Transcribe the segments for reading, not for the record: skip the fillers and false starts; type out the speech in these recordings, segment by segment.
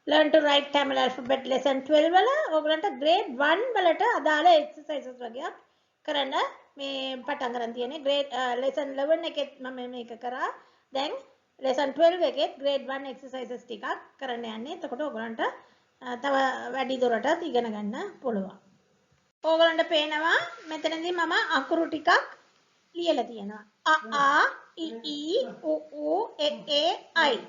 learn to write Tamil alphabet lesson 12 වල ඔයගලන්ට grade 1 වලට අදාළ exercises වගේක් කරන්න මේ පටන් ගන්න තියෙන්නේ grade lesson 11 එකෙත් මම මේක කරා දැන් lesson 12 එකෙත් grade 1 exercises ටිකක් කරන්න යන්නේ එතකොට ඔයගලන්ට තව වැඩි දුරටත් ඉගෙන ගන්න පුළුවන් ඕගලන්ට පේනවා මෙතනදී මම අකුරු ටිකක් ලියලා තියෙනවා අ ඉ උ ඌ ඒ අයි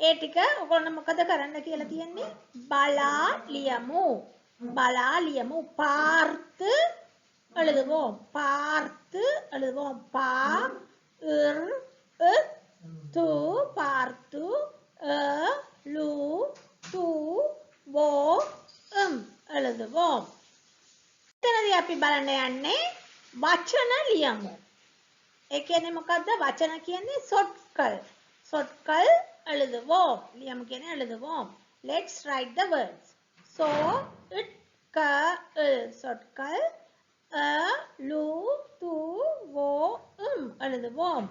ඒ ටික ඔයගොල්ලෝ මොකද කරන්න කියලා තියෙන්නේ බලා ලියමු பார்த்து எழுதுவோம் பா இர் து பார்த்து லு து வோ எழுதுவோம் එතනදී අපි බලන්න යන්නේ වචන ලියමු ඒ කියන්නේ මොකද්ද වචන කියන්නේ சொற்கள் எழுதுவோம் லியம் කියන්නේ எழுதுவோம் let's write the words so it ka சொற்கள் lu tu wo எழுதுவோம்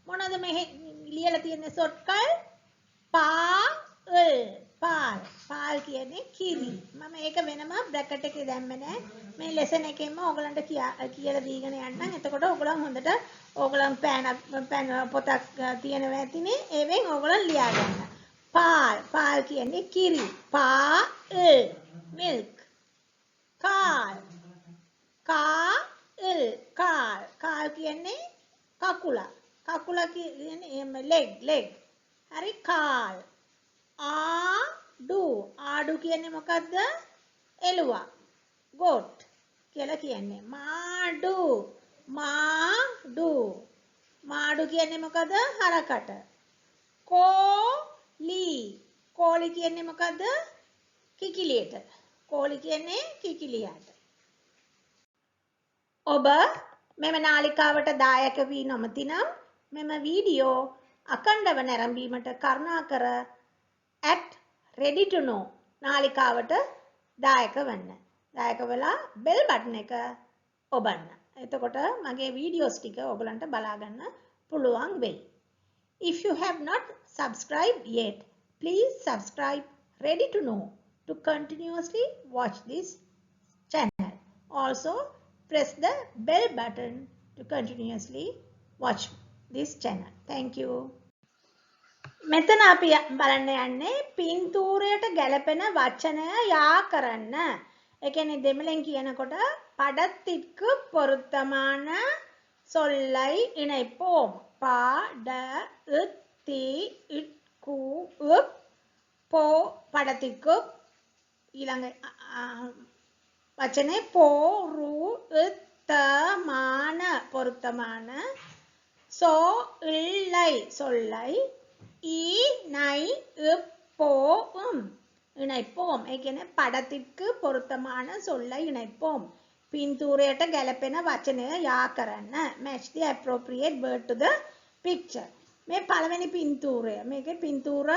මොනවද මේ ලියලා තියෙන சொற்கள் පාල් කියන්නේ කිරි මම ඒක වෙනම බ්‍රැකට් එකේ දැම්මේ නෑ මේ ලෙසන් එකෙන්ම ඕගලන්ට කියලා දීගෙන යන්නම් එතකොට ඕගලන් හොඳට ඕගලන් පෑන පොතක් තියෙනවා ඇතිනේ ඒවෙන් ඕගලන් ලියා ගන්න පාල් කියන්නේ කිරි milk කාල් කියන්නේ කකුල කියන්නේ leg හරි කාල් ආඩු කියන්නේ මොකද්ද එළුවා goat කියලා කියන්නේ මාඩු කියන්නේ මොකද හරකට කෝලි කියන්නේ මොකද කිකිලියට කෝලි කියන්නේ කිකිලියට ඔබ මෙම නාලිකාවට දායක වී නොමැතිනම් මෙම වීඩියෝ අඛණ්ඩව නැරඹීමට කරුණාකර @ready to know නාලිකාවට දායක වෙන්න. දායක වෙලා bell button එක ඔබන්න. එතකොට මගේ වීඩියෝස් ටික ඔයගලන්ට බලා ගන්න පුළුවන් වෙයි. If you have not subscribed yet, please subscribe Ready to Know to continuously watch this channel. Also, press the bell button to continuously watch this channel. Thank you. මෙතන අපි බලන්න යන්නේ පින්තූරයට ගැලපෙන වචනය යා කරන්න. ඒ කියන්නේ දෙමළෙන් කියනකොට படத்திற்கு பொருத்தமான சொல்லை இணைப்போம். படத்திற்கு போ படத்திற்கு ඊළඟ වචනේ பொருத்தமான சொல்லை இணைப்போம் ඒ කියන්නේ படத்திற்கு பொருத்தமான சொல்லை இணைப்போம் පින්තූරයට ගැලපෙන වචනය යා කරන්න match the appropriate word to the picture මේ පළවෙනි පින්තූරය මේකේ පින්තූර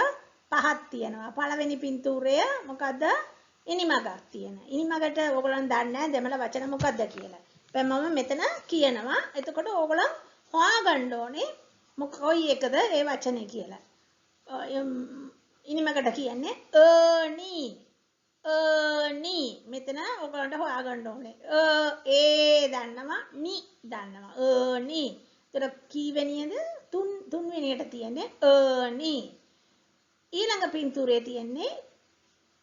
පහක් තියෙනවා පළවෙනි පින්තූරය මොකද්ද ඉනිමගක් තියෙනවා ඉනිමගට ඕගොල්ලන් දන්නේ නැහැ දෙමළ වචන මොකද්ද කියලා දැන් මම මෙතන කියනවා එතකොට ඕගොල්ලන් හොයාගන්න ඕනේ කොයි එකද ඒ වචනේ කියලා ඉනිමකට කියන්නේ ඒනි මෙතන ඔයගලන්ට හොයාගන්න ඕනේ ඒ දන්නවා නි දන්නවා ඒනි ඒතර කීවෙනියද තුන්වෙනියට තියෙන්නේ ඒනි ඊළඟ පින්තූරේ තියෙන්නේ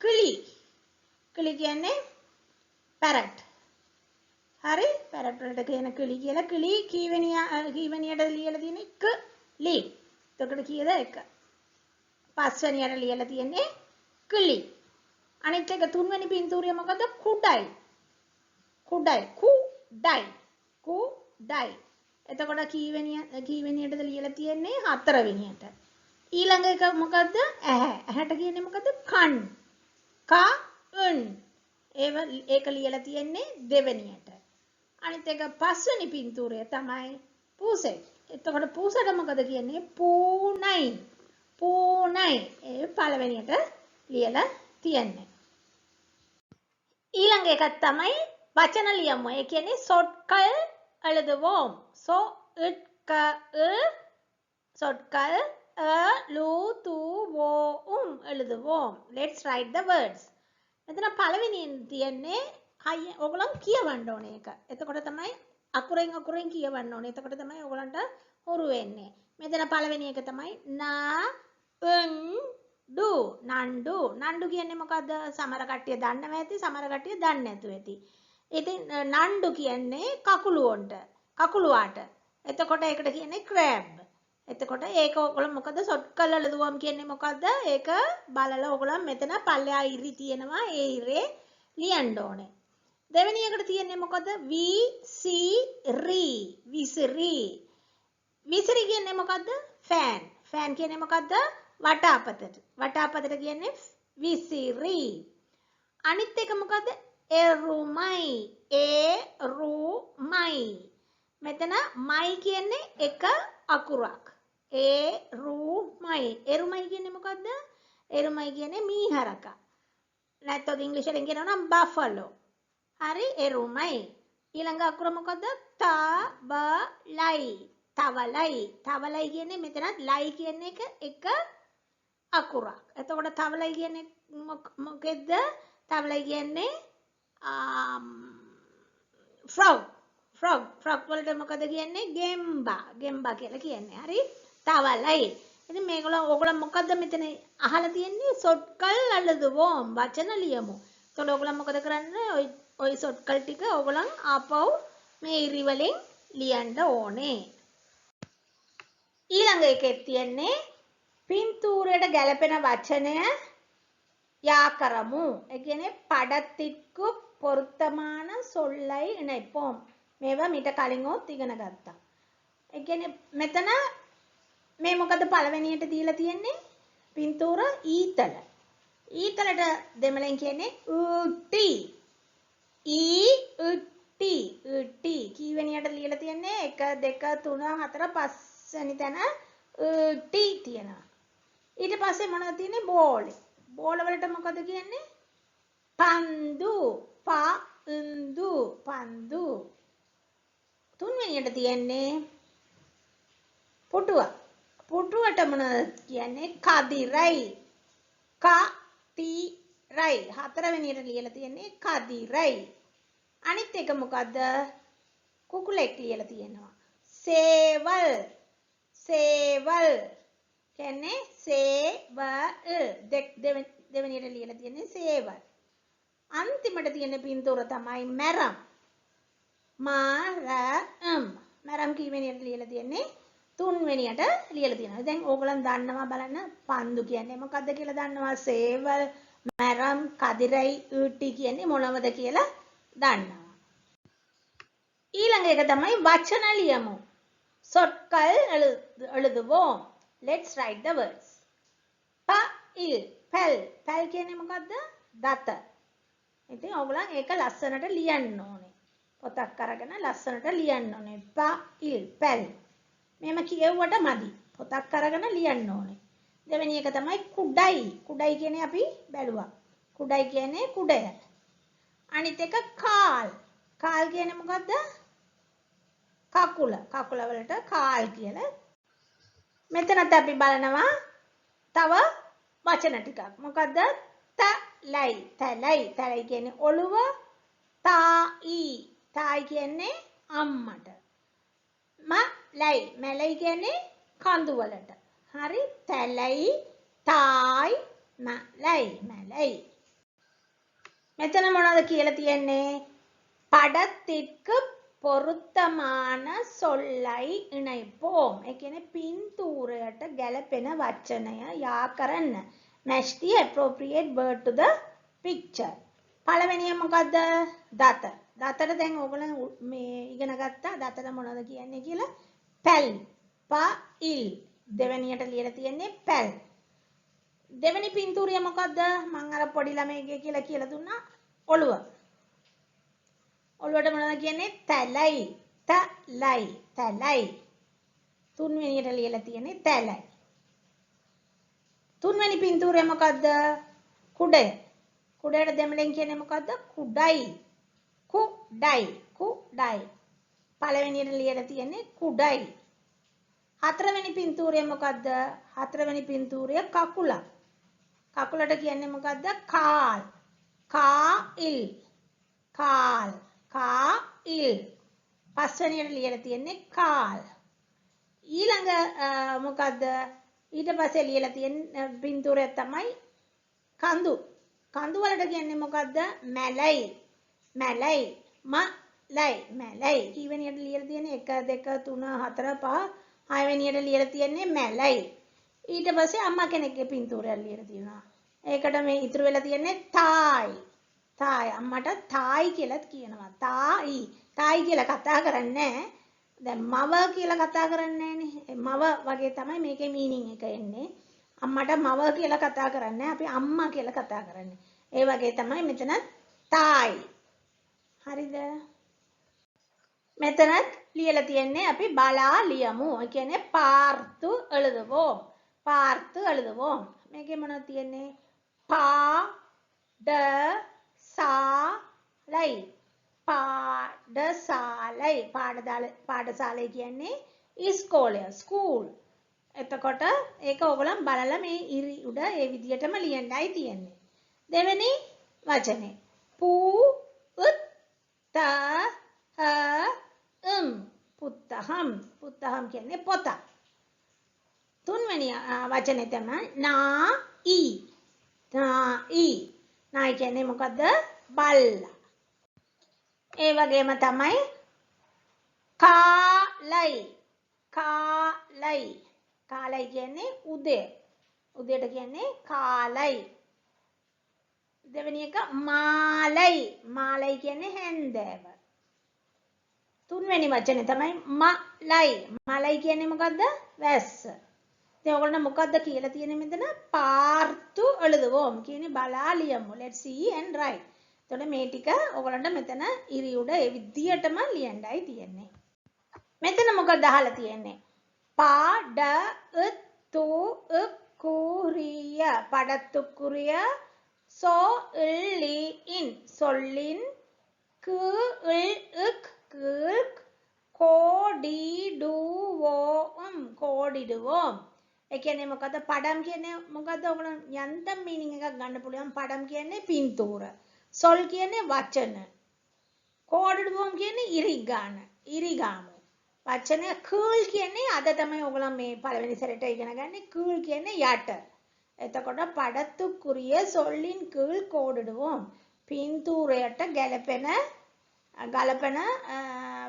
කිලි කියන්නේ පැරට් හරි පැරට් වලට කියන කිලි කියලා කිලි කීවෙනියට ලියලා තියෙන්නේ කිලි එතකොට කීයද එක පස්වෙනියට ලියලා තියෙන්නේ කිලි අනිත් එක තුන්වෙනි පින්තූරය මොකද කුඩයි එතකොට කීවෙනියටද ලියලා තියෙන්නේ හතරවෙනියට ඊළඟ එක මොකද්ද ඇහැට කියන්නේ මොකද කන් ඒක ලියලා තියෙන්නේ දෙවෙනියට අනිත් එක පස්වෙනි පින්තූරය තමයි පූසෙක් එතකොට පූසට මොකද කියන්නේ පූනයි ඒ පළවෙනියට ලියලා තියෙන්නේ ඊළඟ එකක් තමයි වචන ලියමු ඒ කියන්නේ சொற்கள் எழுதுவோம் சொற்கள் lu tu wo எழுதுவோம். Let's write the words. මෙතන පළවෙනියෙන් තියන්නේ ඔයගොල්ලන් කියවන්න ඕනේ එක. එතකොට තමයි අකුරෙන් අකුරෙන් කියවන්න ඕනේ. එතකොට තමයි ඔයගොල්ලන්ට හුරු වෙන්නේ. මෙතන පළවෙනි එක තමයි නඩු. නණ්ඩු. නණ්ඩු කියන්නේ මොකද්ද? සමහර කට්ටිය දන්නව ඇති, සමහර කට්ටිය දන්නේ නැතුව ඇති. ඉතින් නණ්ඩු කියන්නේ කකුලුවන්ට, කකුලුවාට. එතකොට ඒකට කියන්නේ crab. එතකොට ඒක ඔයගොල්ලෝ මොකද සොට් කරලා ලදුවම් කියන්නේ මොකද්ද? ඒක බලලා ඔයගොල්ලන් මෙතන පල්ලෙහා ඉරි තියෙනවා. ඒ ඉරේ ලියන්න ඕනේ. දෙවෙනි එකට තියෙන්නේ මොකද? විසිරි. විසිරි. විසිරි කියන්නේ මොකද්ද? ෆෑන්. ෆෑන් කියන්නේ මොකද්ද? වටාපතට. වටාපතට කියන්නේ විසිරි. අනිත් එක මොකද්ද? එරුමයි. එරුමයි. මෙතන මයි කියන්නේ එක අකුරක්. එරුමයි. එරුමයි කියන්නේ මොකද්ද? එරුමයි කියන්නේ මීහරක. නැත්නම් ඉංග්‍රීසියෙන් කියනවා නම් බෆලෝ. හරි එරුමයි. ඊළඟ අකුර මොකද්ද? තවලයි. තවලයි. තවලයි කියන්නේ මෙතනත් ලයි කියන එක අකුරක්. එතකොට තවලයි කියන්නේ මොකෙද්ද? තවලයි කියන්නේ frog. frog. frog වලට මොකද කියන්නේ? ගෙම්බා. ගෙම්බා කියලා කියන්නේ. හරි? තවලයි. ඉතින් මේගොල්ලෝ ඕගොල්ලෝ මොකද්ද මෙතන අහලා තියෙන්නේ? සොට්කල් අලදුවෝම් වචන ලියමු. එතකොට ඕගොල්ලෝ මොකද කරන්නේ? ඔය සොට්කල් ටික ඕගොල්ලන් ආපහු මේ ඉරි වලින් ලියන්න ඕනේ. ඊළඟ එකේ තියෙන්නේ පින්තූරයට ගැලපෙන වචනය යා කරමු. ඒ කියන්නේ පඩத்திற்கு பொருத்தமான சொல்லை இணைப்போம். මේවා මීට කලින් ඔත් ඉගෙන ගත්තා. ඒ කියන්නේ මෙතන මේ මොකද පළවෙනියට දීලා තියෙන්නේ? පින්තූර ඊතල. ඊතලට දෙමළෙන් කියන්නේ ඌටි. ඊටි. ඌටි. කීවෙනියට ලියලා තියෙන්නේ? 1 2 3 4 5 වෙනි තැන ඌටි තියෙනවා. ඊට පස්සේ මොනවද තියෙන්නේ? බෝල්. බෝල වලට මොකද කියන්නේ? පන්දු. පන්දු. පන්දු. තුන්වෙනියට තියෙන්නේ පුටුව. පුටුවට මොනවද කියන්නේ? කදිරයි. කතිරයි. හතරවෙනියට ලියලා තියෙන්නේ කදිරයි. අනිත් එක මොකද්ද? කුකුලෙක් ලියලා තියෙනවා. සේවල්. සේවල් කියන්නේ සේවල්. දෙවෙනියට ලියලා තියෙන්නේ සේවල්. අන්තිමට තියෙන පින්තූර තමයි මැරම්. මරම්. මැරම් කීවෙනියට ලියලා තියෙන්නේ? තුන්වෙනියට ලියලා තියෙනවා. දැන් ඕගොල්ලන් දන්නවා බලන්න පන්දු කියන්නේ මොකද්ද කියලා දන්නවා. සේවල්, මැරම්, කදිරයි, ඌටි කියන්නේ මොනවද කියලා දන්නවා. ඊළඟ එක තමයි වචන ලියමු. சொற்கள் எழுதுவோம். Let's write the words. පල්. පැල්. පැල් කියන්නේ මොකද්ද? දත. ඉතින් ඕගොල්ලන් ඒක ලස්සනට ලියන්න ඕනේ. පොතක් අරගෙන ලස්සනට ලියන්න ඕනේ. පල්. පැල්. මෙහෙම කියවුවට මදි. පොතක් අරගෙන ලියන්න ඕනේ. දෙවෙනි එක තමයි කුඩයි. කුඩයි කියන්නේ අපි බැලුවා. කුඩයි කියන්නේ කුඩය. අනිත් එක කාල්. කාල් කියන්නේ මොකද්ද? කකුල. කකුල වලට කාල් කියලා. මෙතනත් අපි බලනවා තව වචන ටිකක්. මොකද්ද? තලයි. තලයි. තලයි කියන්නේ ඔළුව. තායි. තායි කියන්නේ අම්මට. මලයි. මලයි කියන්නේ කඳු වලට. හරි? තලයි, තායි, මලයි. මලයි. මෙතන මොනවද කියලා තියෙන්නේ? படத்திற்கு பொருத்தமான சொல்லை இணைப்போம். ඒ කියන්නේ පින්තූරයට ගැලපෙන වචනය යා කරන්න. match the appropriate word to the picture. පළවෙනිය මොකද්ද? දත. දතට දැන් ඕගොල්ලෝ මේ ඉගෙන ගත්තා දතට මොනවද කියන්නේ කියලා? පැල්. පයිල්. දෙවෙනියට ලියලා තියෙන්නේ පැල්. දෙවෙනි පින්තූරය මොකද්ද? මම අර පොඩි ළමයිගේ කියලා දුන්නා ඔළුව. ඔළුවට මොනවද කියන්නේ? තලයි. තලයි. තලයි. තුන්වෙනියට ලියලා තියෙන්නේ තලයි. තුන්වෙනි පින්තූරය මොකද්ද? කුඩය. කුඩයට දෙමළෙන් කියන්නේ මොකද්ද? කුඩයි. කුඩයි. කුඩයි. පළවෙනියට ලියලා තියෙන්නේ කුඩයි. හතරවෙනි පින්තූරය මොකද්ද? හතරවෙනි පින්තූරය කකුල. කකුලට කියන්නේ මොකද්ද? කාල්. කායිල්. කාල්. කායිල්. පස්වෙනියට ලියලා තියෙන්නේ කාල්. ඊළඟ මොකද්ද? ඊට පස්සේ ලියලා තියෙන පින්තූරය තමයි කඳු. කඳු වලට කියන්නේ මොකද්ද? මැලයි. මැලයි. මලයි. මැලයි. කීවෙනියට ලියලා තියෙන්නේ 1 2 3 4 5 6 වෙනියට ලියලා තියෙන්නේ මැලයි. ඊට පස්සේ අම්මා කෙනෙක්ගේ පින්තූරයක් ලියලා තියෙනවා. ඒකට මේ ඉතුරු වෙලා තියෙන්නේ තායි. තායි. අම්මට තායි කියලාත් කියනවා. තායි. තායි කියලා කතා කරන්නේ නැහැ. දැන් මව කියලා කතා කරන්නේ නැහනේ. මව වගේ තමයි මේකේ මීනින් එක එන්නේ. අම්මට මව කියලා කතා කරන්නේ අපි අම්මා කියලා කතා කරන්නේ. ඒ වගේ තමයි මෙතන තායි. හරිද? මෙතනත් ලියලා තියෙන්නේ අපි බලා ලියමු. ඒ කියන්නේ පාර්තු எழுதுவோம். පාර්තු எழுதுவோம். මේකේ මොනවද තියෙන්නේ? පා ඩ සා ලයි. පාඩසාලයි. පාඩසාලයි කියන්නේ ඉස්කෝලය, ස්කූල්. එතකොට ඒක ඕගොල්ලන් බලලා මේ ඉරි උඩ ඒ විදියටම ලියන්නයි තියෙන්නේ. දෙවෙනි වචනේ පූ උත් ත හ පුත්තහම්. පුත්තහම් කියන්නේ පොත. තුන්වෙනි වචනේ තමයි නා ඊ. නා ඊ. නායි කියන්නේ මොකද්ද? බල්ලා. ඒ වගේම තමයි කාලයි. කාලයි. කාලයි කියන්නේ උදේ. උදේට කියන්නේ කාලයි. දෙවෙනි එක මාලයි. මාලයි කියන්නේ හැන්දෑව. තුන්වෙනි වචනේ තමයි මලයි. මලයි කියන්නේ මොකද්ද? වැස්ස. ඉතින් ඔයගොල්ලෝ මොකද්ද කියලා තියෙන්නේ මෙතන? පාර්තු எழுதுவோம் කියන්නේ බලා ලියමු. Let's see and write. එතකොට මේ ටික ඔයගොල්ලන්ට මෙතන ඉරි උඩ ඒ විදියටම ලියන්නයි තියෙන්නේ. මෙතන මොකද අහලා තියෙන්නේ? පාඩ තු කුරිය. පඩතුකුරිය සෝ ඉලි ඉන්. සොල්ලින් කීක් කීක් කෝඩිඩුවෝම්. කෝඩිඩුවෝම්. ඒ කියන්නේ මොකද? පඩම් කියන්නේ මොකද්ද? ඔයගොල්ලෝ යන්තම් මීනින් එකක් ගන්න පුළුවන්. පඩම් කියන්නේ පින්තූර. සොල් කියන්නේ වචන. කෝඩිඩුවෝම් කියන්නේ ඉරි ගන්න. ඉරි ගාමු. වචනය කූල් කියන්නේ අද තමයි ඔයගොල්ලෝ මේ පළවෙනි සැරේට ඉගෙන ගන්නේ. කූල් කියන්නේ යට. එතකොට පඩතුකුරිය සොල්ලින් කූල් කෝඩිඩුවෝම්. පින්තූරයට ගලපෙන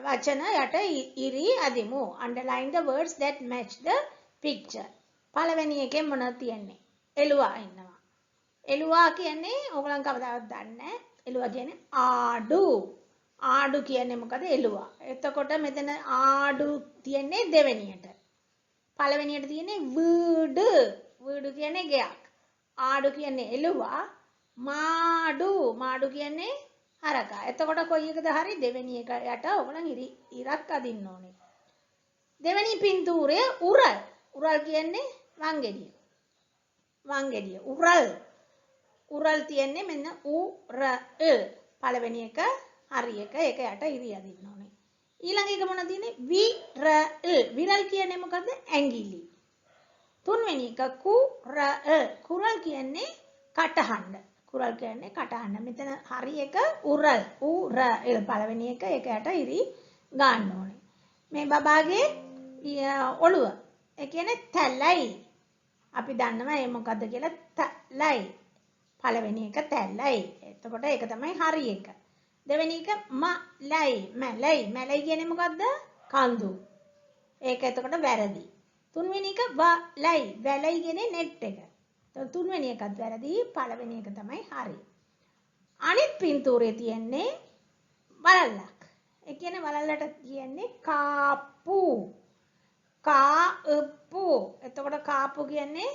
වචන යට ඉරි අදිමු. Underline the words that match the picture. පළවෙනි එකේ මොනවද තියෙන්නේ? එළුවා ඉන්නවා. එළුවා කියන්නේ ඕගොල්ලන් කවදාවත් දන්නේ නැහැ. එළුවා කියන්නේ ආඩු. ආඩු කියන්නේ මොකද? එළුවා. එතකොට මෙතන ආඩු තියෙන්නේ දෙවෙනියට. පළවෙනියට තියෙන්නේ වීඩු. වීඩු කියන්නේ ගෙයක්. ආඩු කියන්නේ එළුවා. මාඩු. මාඩු කියන්නේ හරකා. එතකොට කොයි එකද හරි? දෙවෙනි එක යට ඕගොල්ලන් ඉරක් අදින්න ඕනේ. දෙවෙනි පින්තූරය උරල්. උරල් කියන්නේ වංගෙඩිය. වංගෙඩිය. උරල්. උරල් තියෙන්නේ මෙන්න උරල්. පළවෙනි එක හරි එක. ඒක යට ඉරි අදින්න ඕනේ. ඊළඟ එක මොනවද තියෙන්නේ? විරල්. විරල් කියන්නේ මොකද්ද? ඇඟිලි. තුන්වෙනි එක කුරල්. කුරල් කියන්නේ කටහඬ. කුරල් කියන්නේ කටහඬ. මෙතන හරි එක උරල්. උරල්. පළවෙනි එක ඒක යට ඉරි ගන්න ඕනේ. මේ බබාගේ ඔළුව. ඒ කියන්නේ තැලයි. අපි දන්නවා මේ මොකද්ද කියලා. තැලයි. පළවෙනි එක තැලයි. එතකොට ඒක තමයි හරි එක. දෙවෙනි එක මලයි. මලයි. මලයි කියන්නේ මොකද්ද? කඳු. ඒක එතකොට වැරදි. තුන්වෙනි එක වලයි. වැලයි කියන්නේ net එක. තුන්වෙනි එකත් වැරදි. පළවෙනි එක තමයි හරි. අනිත් පින්තූරේ තියෙන්නේ වලල්ලක්. ඒ කියන්නේ වලල්ලට කියන්නේ කාපු. කාපු. එතකොට කාපු කියන්නේ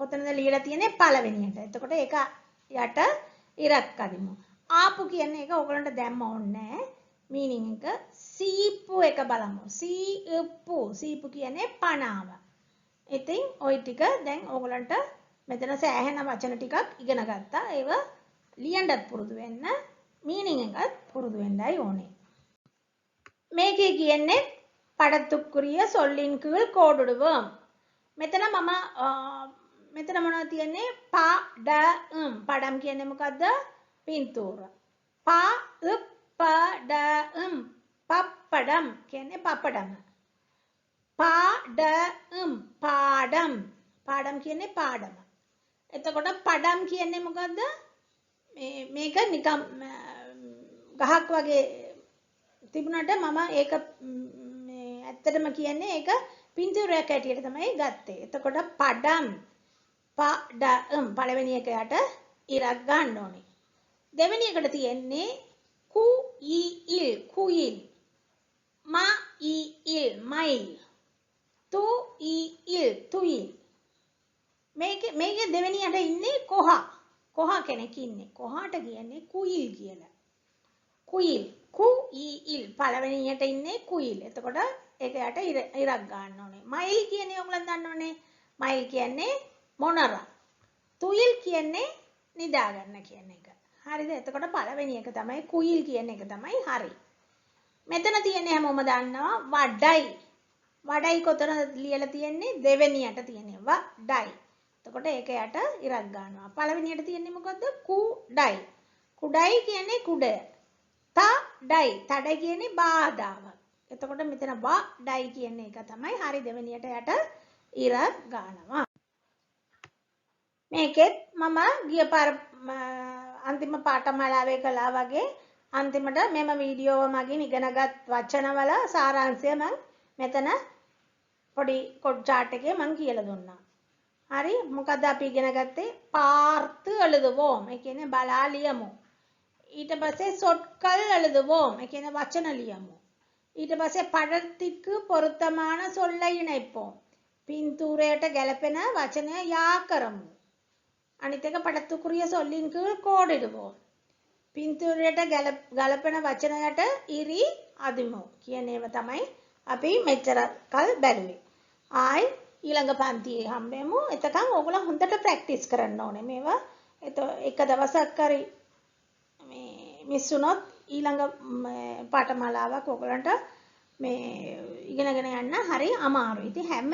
කොතනද ලියලා තියෙන්නේ? පළවෙනියට. එතකොට ඒක යට ඉරක් අදිමු. ආපු කියන්නේ ඒක ඔයගලන්ට දැම්ම ඕනේ. මීනින් එක සීපු එක බලමු. සීපු. සීපු කියන්නේ පනාව. ඉතින් ওই ටික දැන් ඔයගලන්ට මෙතන සෑහෙන වචන ටිකක් ඉගෙන ගත්තා. ඒව ලියන්නත් පුරුදු වෙන්න. මීනින් එකත් පුරුදු වෙන්නයි ඕනේ. මේකේ කියන්නේ පඩතුක්කුරිය සොල්ලින් කීழ் கோடிடுவோம். මෙතන මම මෙතන මොනවද තියෙන්නේ? පඩම් කියන්නේ මොකද්ද? පින්තූර. පඩම් පප්පඩම් කියන්නේ පපඩම. පාඩම් පාඩම් කියන්නේ පාඩම. එතකොට පඩම් කියන්නේ මොකද්ද? මේක නිකම් ගහක් වගේ තිබුණාට මම ඒක ඇත්තටම කියන්නේ ඒක පින්තූරයක් ඇටියට තමයි ගත්තේ. එතකොට පඩම් පළවෙනි එකයට ඉරක් ගන්න ඕනේ. දෙවෙනි එකට තියෙන්නේ කුයිල් මයිල් තුයිල් මේකේ දෙවෙනියට ඉන්නේ කොහා කෙනෙක් ඉන්නේ. කොහාට කියන්නේ කුයිල් කියලා. කුයිල් පළවෙනියට ඉන්නේ කුයිල්. එතකොට ඒකට ඉරක් ගන්න ඕනේ. මයිල් කියන්නේ ඔයගොල්ලන් දන්නවනේ. මයිල් කියන්නේ මොනරා. තුයිල් කියන්නේ නිදා ගන්න කියන එක. හරිද? එතකොට පළවෙනි එක තමයි කුයිල් කියන එක තමයි හරි. මෙතන තියෙන්නේ හැමෝම දන්නවා වඩයි. වඩයි කොතනද ලියලා තියෙන්නේ? දෙවෙනියට තියෙන්නේ වඩයි. එතකොට ඒක යට ඉරක් ගන්නවා. පළවෙනියට තියෙන්නේ මොකද්ද? කුඩයි. කුඩයි කියන්නේ කුඩය. තඩයි කියන්නේ බාධාව. එතකොට මෙතන වඩයි කියන එක තමයි හරි. දෙවෙනියට යට ඉරක් ගන්නවා. මේකෙත් මම ගිය පාර අන්තිම පාඨමාලාවේ කළා වගේ අන්තිමට මෙම වීඩියෝව මගින් ඉගෙනගත් වචනවල සාරාංශය මම මෙතන පොඩි කොඩ් chart එකේ මම කියලා දුන්නා. හරි මොකද අපි ඉගෙන ගත්තේ පාර්ථ எழுதுவோம். ඒ කියන්නේ බලා ලියමු. ඊට පස්සේ சொற்கள் எழுதுவோம். ඒ කියන්නේ වචන ලියමු. ඊට පස්සේ படத்திற்கு பொருத்தமான சொல்லை இணைப்போம். පින්තූරයට ගැලපෙන වචනය යා කරමු. අනිත් එක පඩතුකුරිය සොල්ලින් කීழ் கோடிடுவோம். පින්තූරයට ගලපෙන වචනයට ඉරි අදිමු කියන ඒවා තමයි අපි මෙච්චර කල් බැලුවේ. ආයි ඊළඟ පන්තියේ හම්බෙමු. එතකන් ඕගොල්ලෝ හොඳට ප්‍රැක්ටිස් කරන්න ඕනේ මේවා. එක දවසක් හරි මේ මිස් වුණොත් ඊළඟ පාඨමාලාවක් ඕගොල්ලන්ට මේ ඉගෙනගෙන යන්න හරි අමාරුයි. ඉතින් හැම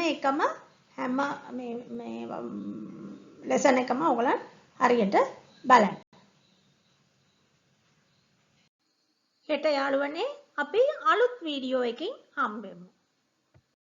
මේ ලෙසන් එකම ඕගොල්ලන් හරියට බලන්න. හෙට යාළුවනේ අපි අලුත් වීඩියෝ එකකින් හම්බෙමු.